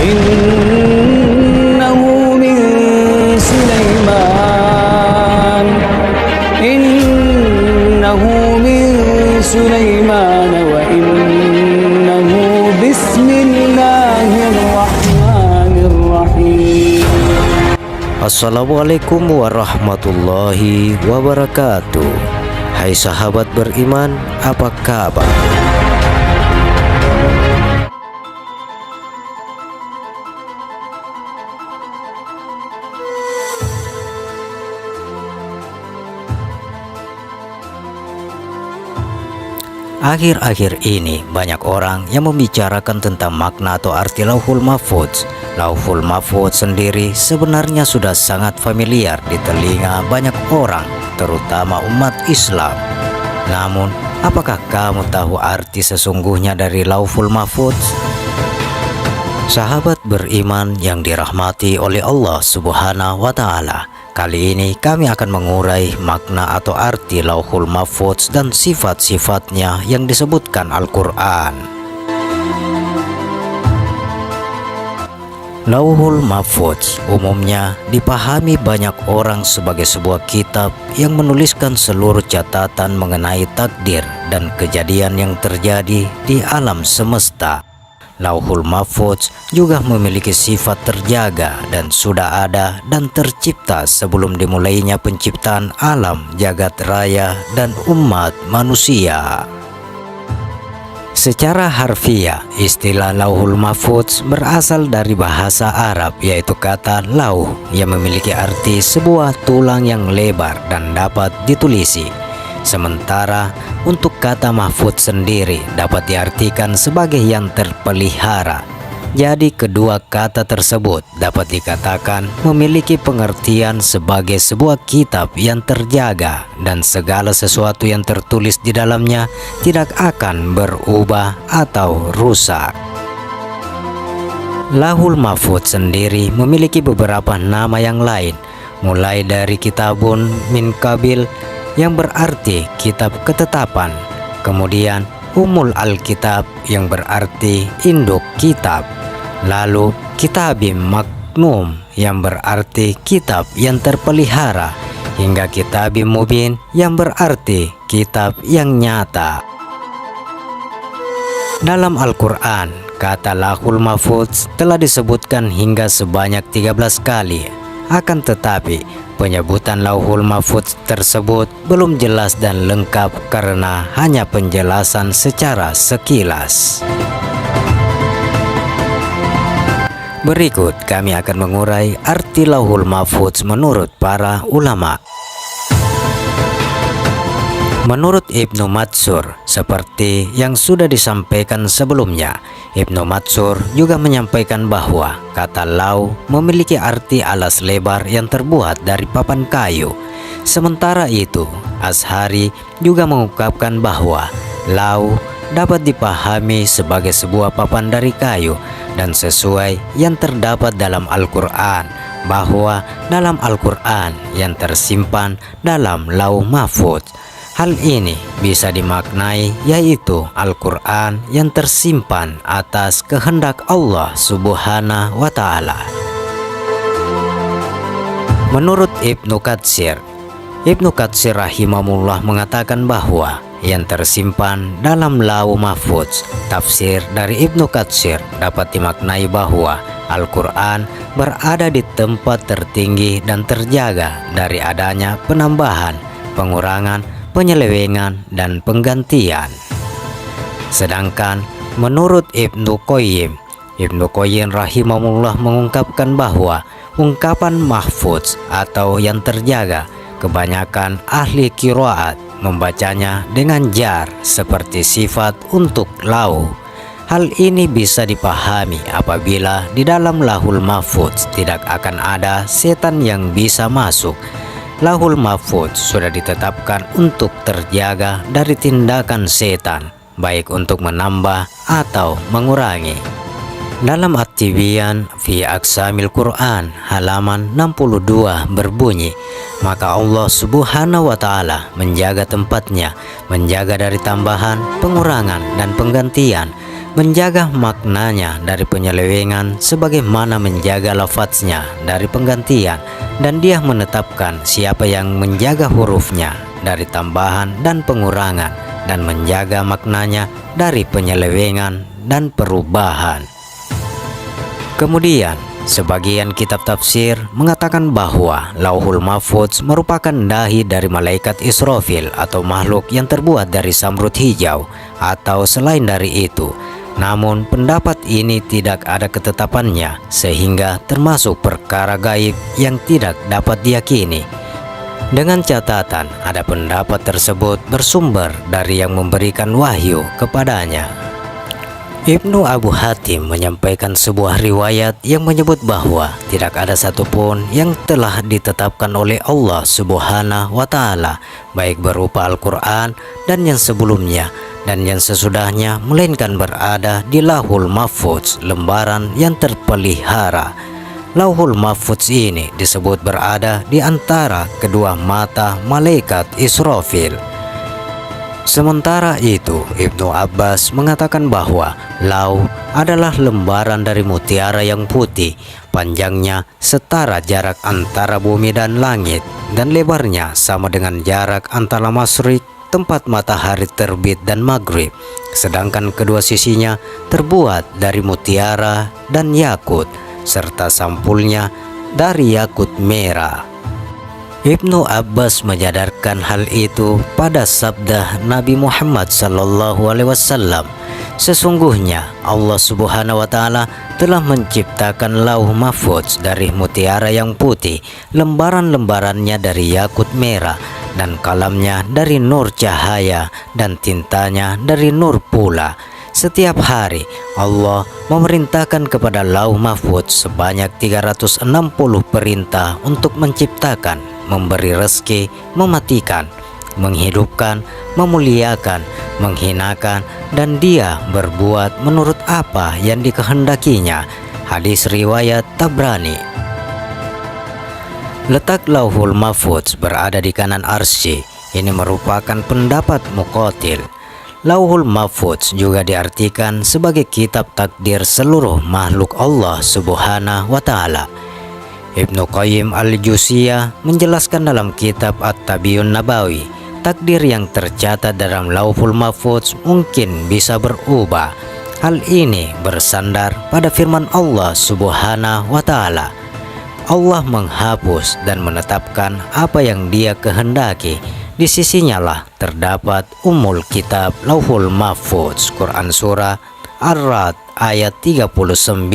innahu min Sulaiman innahu min Sulaiman wa innahu bismillahirrahmanirrahim. Assalamualaikum warahmatullahi wabarakatuh. Hai sahabat beriman, apa kabar? Akhir-akhir ini banyak orang yang membicarakan tentang makna atau arti Lauhul Mahfudz. Lauhul Mahfudz sendiri sebenarnya sudah sangat familiar di telinga banyak orang, terutama umat Islam. Namun, apakah kamu tahu arti sesungguhnya dari Lauhul Mahfudz? Sahabat beriman yang dirahmati oleh Allah Subhanahu wa Ta'ala, kali ini kami akan mengurai makna atau arti Lauhul Mahfudz dan sifat-sifatnya yang disebutkan Al-Quran. Lauhul Mahfudz umumnya dipahami banyak orang sebagai sebuah kitab yang menuliskan seluruh catatan mengenai takdir dan kejadian yang terjadi di alam semesta. Lauhul Mahfudz juga memiliki sifat terjaga dan sudah ada dan tercipta sebelum dimulainya penciptaan alam jagat raya dan umat manusia. Secara harfiah, istilah Lauhul Mahfudz berasal dari bahasa Arab, yaitu kata lauh yang memiliki arti sebuah tulang yang lebar dan dapat ditulisi. Sementara untuk kata mahfudz sendiri dapat diartikan sebagai yang terpelihara. Jadi kedua kata tersebut dapat dikatakan memiliki pengertian sebagai sebuah kitab yang terjaga dan segala sesuatu yang tertulis di dalamnya tidak akan berubah atau rusak. Lauhul Mahfudz sendiri memiliki beberapa nama yang lain, mulai dari Kitabun min Qabil yang berarti kitab ketetapan, kemudian Alkitab yang berarti induk kitab, lalu Kitabim Maknum yang berarti kitab yang terpelihara, hingga Kitabim Mubin yang berarti kitab yang nyata. Dalam Al-Quran, kata Lauhul Mahfudz telah disebutkan hingga sebanyak 13 kali. Akan tetapi, penyebutan Lauhul Mahfudz tersebut belum jelas dan lengkap karena hanya penjelasan secara sekilas. Berikut kami akan mengurai arti Lauhul Mahfudz menurut para ulama. Menurut Ibnu Matsur, seperti yang sudah disampaikan sebelumnya, Ibnu Matsur juga menyampaikan bahwa kata lau memiliki arti alas lebar yang terbuat dari papan kayu. Sementara itu, Ashari juga mengungkapkan bahwa lau dapat dipahami sebagai sebuah papan dari kayu dan sesuai yang terdapat dalam Al-Quran, bahwa dalam Al-Quran yang tersimpan dalam Lauh Mahfudz. Hal ini bisa dimaknai yaitu Al-Quran yang tersimpan atas kehendak Allah Subhanahu wa Ta'ala. Menurut Ibnu Katsir rahimahullah mengatakan bahwa yang tersimpan dalam Lauh Mahfudz, tafsir dari Ibnu Katsir dapat dimaknai bahwa Al-Quran berada di tempat tertinggi dan terjaga dari adanya penambahan, pengurangan, penyelewengan, dan penggantian. Sedangkan menurut Ibnu Qayyim rahimahullah mengungkapkan bahwa ungkapan mahfudz atau yang terjaga, kebanyakan ahli qiraat membacanya dengan jar seperti sifat untuk lauh. Hal ini bisa dipahami apabila di dalam Lauhul Mahfudz tidak akan ada setan yang bisa masuk. Lauhul Mahfudz sudah ditetapkan untuk terjaga dari tindakan setan, baik untuk menambah atau mengurangi. Dalam At-Tibyan fi Aqsamil Quran halaman 62 berbunyi, maka Allah Subhanahu wa Ta'ala menjaga tempatnya, menjaga dari tambahan, pengurangan, dan penggantian, menjaga maknanya dari penyelewengan sebagaimana menjaga lafadznya dari penggantian, dan Dia menetapkan siapa yang menjaga hurufnya dari tambahan dan pengurangan, dan menjaga maknanya dari penyelewengan dan perubahan. Kemudian, sebagian kitab tafsir mengatakan bahwa Lauhul Mahfudz merupakan dahi dari malaikat Israfil atau makhluk yang terbuat dari zamrud hijau atau selain dari itu. Namun pendapat ini tidak ada ketetapannya, sehingga termasuk perkara gaib yang tidak dapat diyakini. Dengan catatan ada pendapat tersebut bersumber dari yang memberikan wahyu kepadanya. Ibnu Abu Hatim menyampaikan sebuah riwayat yang menyebut bahwa tidak ada satupun yang telah ditetapkan oleh Allah Subhanahu wa Ta'ala, baik berupa Al-Quran dan yang sebelumnya dan yang sesudahnya, melainkan berada di Lauhul Mahfudz, lembaran yang terpelihara. Lauhul Mahfudz ini disebut berada di antara kedua mata malaikat Israfil. Sementara itu, Ibnu Abbas mengatakan bahwa lauh adalah lembaran dari mutiara yang putih, panjangnya setara jarak antara bumi dan langit, dan lebarnya sama dengan jarak antara masyrik, tempat matahari terbit, dan maghrib, sedangkan kedua sisinya terbuat dari mutiara dan yakut, serta sampulnya dari yakut merah. Ibnu Abbas menyadarkan hal itu pada sabda Nabi Muhammad SAW, sesungguhnya Allah Subhanahu wa Ta'ala telah menciptakan Lauh Mahfudz dari mutiara yang putih, lembaran-lembarannya dari yakut merah, dan kalamnya dari nur cahaya, dan tintanya dari nur pula. Setiap hari Allah memerintahkan kepada Lauh Mahfudz sebanyak 360 perintah untuk menciptakan, memberi rezeki, mematikan, menghidupkan, memuliakan, menghinakan, dan Dia berbuat menurut apa yang dikehendakinya. Hadis riwayat Tabrani. Letak Lauhul Mahfudz berada di kanan arsy. Ini merupakan pendapat Muqatil. Lauhul Mahfudz juga diartikan sebagai kitab takdir seluruh makhluk Allah Subhanahu wa Ta'ala. Ibnu Qayyim al-Jauziyah menjelaskan dalam kitab At-Tabiyyun Nabawi, takdir yang tercatat dalam Lauhul Mahfudz mungkin bisa berubah. Hal ini bersandar pada firman Allah Subhanahu wa Ta'ala. Allah menghapus dan menetapkan apa yang Dia kehendaki. Di sisinya lah terdapat Ummul Kitab Lauhul Mahfudz. Quran Surah Ar-Ra'd ayat 39.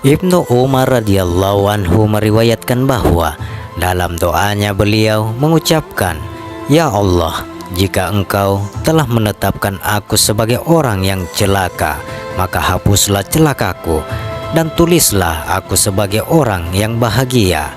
Ibnu Umar radhiyallahu anhu meriwayatkan bahwa dalam doanya beliau mengucapkan, "Ya Allah, jika Engkau telah menetapkan aku sebagai orang yang celaka, maka hapuslah celakaku, dan tulislah aku sebagai orang yang bahagia."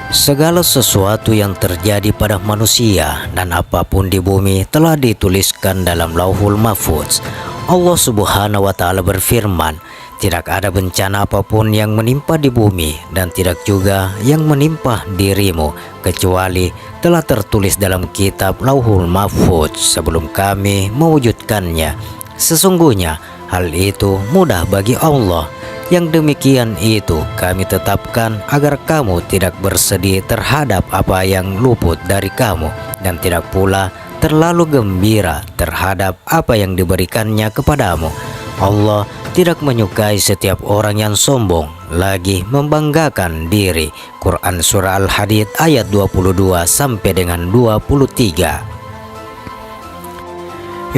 Segala sesuatu yang terjadi pada manusia dan apapun di bumi telah dituliskan dalam Lauhul Mahfudz. Allah Subhanahu wa Ta'ala berfirman, "Tidak ada bencana apapun yang menimpa di bumi dan tidak juga yang menimpa dirimu, kecuali telah tertulis dalam kitab Lauhul Mahfudz sebelum kami mewujudkannya. Sesungguhnya hal itu mudah bagi Allah. Yang demikian itu kami tetapkan agar kamu tidak bersedih terhadap apa yang luput dari kamu, dan tidak pula terlalu gembira terhadap apa yang diberikannya kepadamu. Allah tidak menyukai setiap orang yang sombong lagi membanggakan diri." Quran Surah Al-Hadid ayat 22 sampai dengan 23.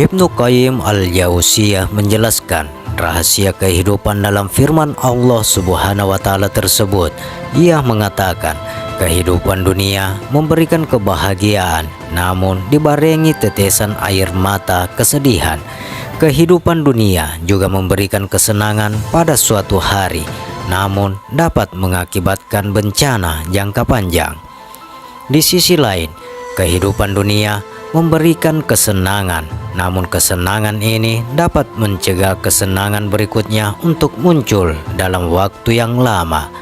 Ibnu Qayyim al-Jauziyah menjelaskan rahasia kehidupan dalam firman Allah Subhanahu wa Ta'ala tersebut. Ia mengatakan, kehidupan dunia memberikan kebahagiaan, namun dibarengi tetesan air mata kesedihan. Kehidupan dunia juga memberikan kesenangan pada suatu hari, namun dapat mengakibatkan bencana jangka panjang. Di sisi lain, kehidupan dunia memberikan kesenangan, namun kesenangan ini dapat mencegah kesenangan berikutnya untuk muncul dalam waktu yang lama.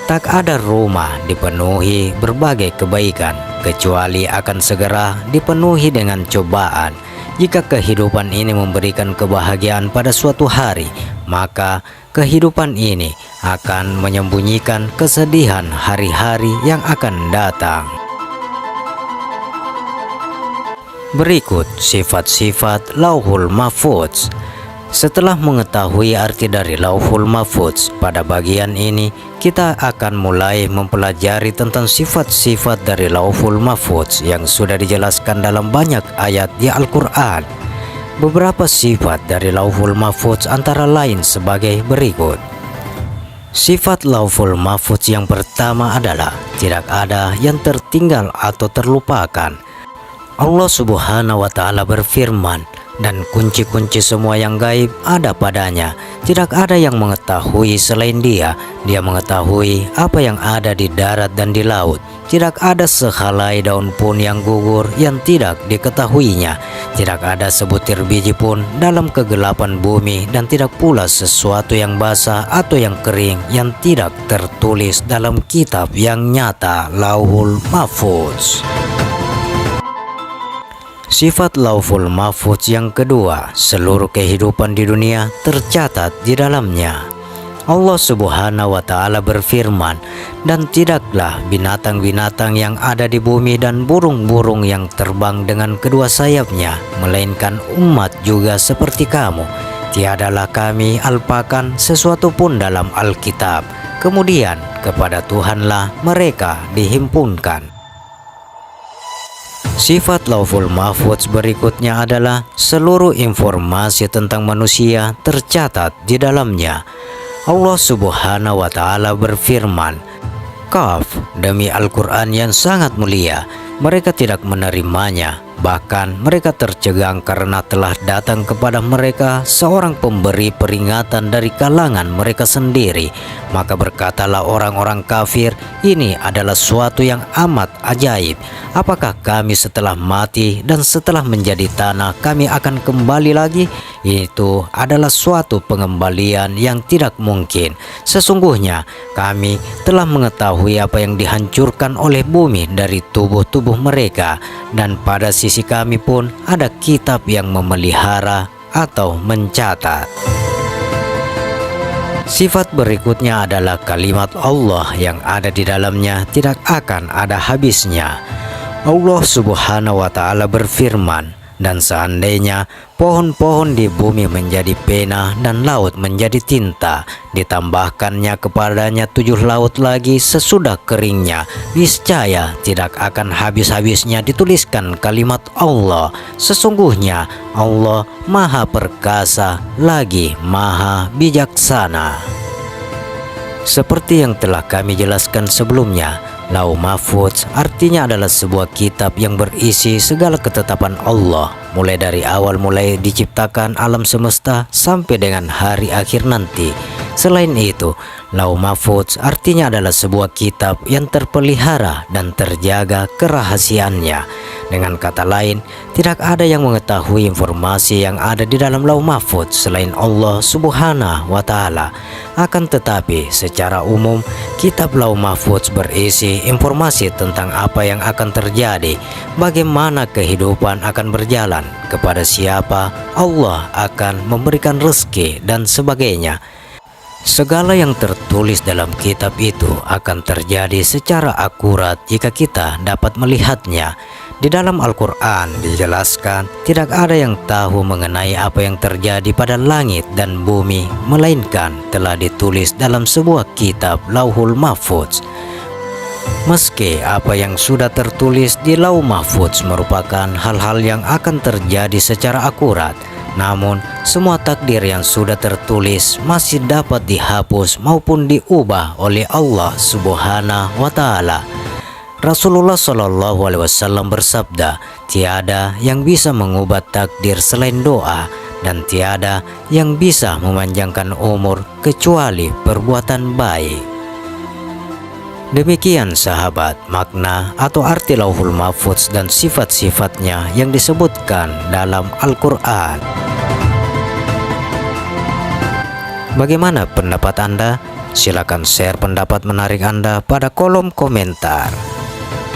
Tak ada rumah dipenuhi berbagai kebaikan kecuali akan segera dipenuhi dengan cobaan. Jika kehidupan ini memberikan kebahagiaan pada suatu hari, maka kehidupan ini akan menyembunyikan kesedihan hari-hari yang akan datang. Berikut sifat-sifat Lauhul Mahfuz. Setelah mengetahui arti dari Lauhul Mahfuz, pada bagian ini kita akan mulai mempelajari tentang sifat-sifat dari Lauhul Mahfuz yang sudah dijelaskan dalam banyak ayat di Al-Quran. Beberapa sifat dari Lauhul Mahfuz antara lain sebagai berikut. Sifat Lauhul Mahfuz yang pertama adalah tidak ada yang tertinggal atau terlupakan. Allah Subhanahu wa Ta'ala berfirman, dan kunci-kunci semua yang gaib ada padanya. Tidak ada yang mengetahui selain Dia. Dia mengetahui apa yang ada di darat dan di laut. Tidak ada sehelai daun pun yang gugur yang tidak diketahuinya. Tidak ada sebutir biji pun dalam kegelapan bumi, dan tidak pula sesuatu yang basah atau yang kering yang tidak tertulis dalam kitab yang nyata, Lauhul Mahfuz. Sifat Lauhul Mahfuz yang kedua, seluruh kehidupan di dunia tercatat di dalamnya. Allah Subhanahu wa Ta'ala berfirman, dan tidaklah binatang-binatang yang ada di bumi dan burung-burung yang terbang dengan kedua sayapnya, melainkan umat juga seperti kamu. Tiadalah kami alpakan sesuatu pun dalam Alkitab. Kemudian kepada Tuhanlah mereka dihimpunkan. Sifat Lauhul Mahfuz berikutnya adalah seluruh informasi tentang manusia tercatat di dalamnya. Allah Subhanahu wa Ta'ala berfirman, Qaf, demi Al-Quran yang sangat mulia, mereka tidak menerimanya. Bahkan mereka tercegang karena telah datang kepada mereka seorang pemberi peringatan dari kalangan mereka sendiri. Maka berkatalah orang-orang kafir, ini adalah suatu yang amat ajaib. Apakah kami setelah mati dan setelah menjadi tanah kami akan kembali lagi? Itu adalah suatu pengembalian yang tidak mungkin. Sesungguhnya kami telah mengetahui apa yang dihancurkan oleh bumi dari tubuh-tubuh mereka, dan pada sisi kami pun ada kitab yang memelihara atau mencatat. Sifat berikutnya adalah kalimat Allah yang ada di dalamnya tidak akan ada habisnya. Allah Subhanahu wa Ta'ala berfirman, dan seandainya pohon-pohon di bumi menjadi pena dan laut menjadi tinta, ditambahkannya kepadanya 7 laut lagi sesudah keringnya, niscaya tidak akan habis-habisnya dituliskan kalimat Allah. Sesungguhnya Allah Maha Perkasa lagi Maha Bijaksana. Seperti yang telah kami jelaskan sebelumnya, Lauhul Mahfuz artinya adalah sebuah kitab yang berisi segala ketetapan Allah, mulai dari awal mulai diciptakan alam semesta sampai dengan hari akhir nanti. Selain itu, Lauhul Mahfuz artinya adalah sebuah kitab yang terpelihara dan terjaga kerahasiaannya. Dengan kata lain, tidak ada yang mengetahui informasi yang ada di dalam Lauhul Mahfuz selain Allah Subhanahu wa Ta'ala. Akan tetapi, secara umum, kitab Lauhul Mahfuz berisi informasi tentang apa yang akan terjadi, bagaimana kehidupan akan berjalan, kepada siapa Allah akan memberikan rezeki, dan sebagainya. Segala yang tertulis dalam kitab itu akan terjadi secara akurat jika kita dapat melihatnya. Di dalam Al-Quran dijelaskan tidak ada yang tahu mengenai apa yang terjadi pada langit dan bumi, melainkan telah ditulis dalam sebuah kitab Lauhul Mahfuz. Meski apa yang sudah tertulis di Lauhul Mahfuz merupakan hal-hal yang akan terjadi secara akurat, namun semua takdir yang sudah tertulis masih dapat dihapus maupun diubah oleh Allah Subhanahu wa Ta'ala. Rasulullah Shallallahu Alaihi Wasallam bersabda, tiada yang bisa mengubah takdir selain doa, dan tiada yang bisa memanjangkan umur kecuali perbuatan baik. Demikian sahabat, makna atau arti Lauhul Mahfuz dan sifat-sifatnya yang disebutkan dalam Al-Quran. Bagaimana pendapat Anda? Silakan share pendapat menarik Anda pada kolom komentar.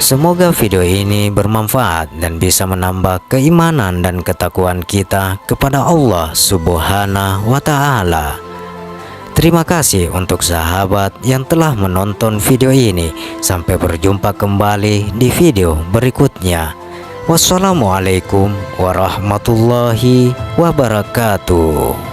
Semoga video ini bermanfaat dan bisa menambah keimanan dan ketakwaan kita kepada Allah Subhanahu wa Ta'ala. Terima kasih untuk sahabat yang telah menonton video ini. Sampai berjumpa kembali di video berikutnya. Wassalamualaikum warahmatullahi wabarakatuh.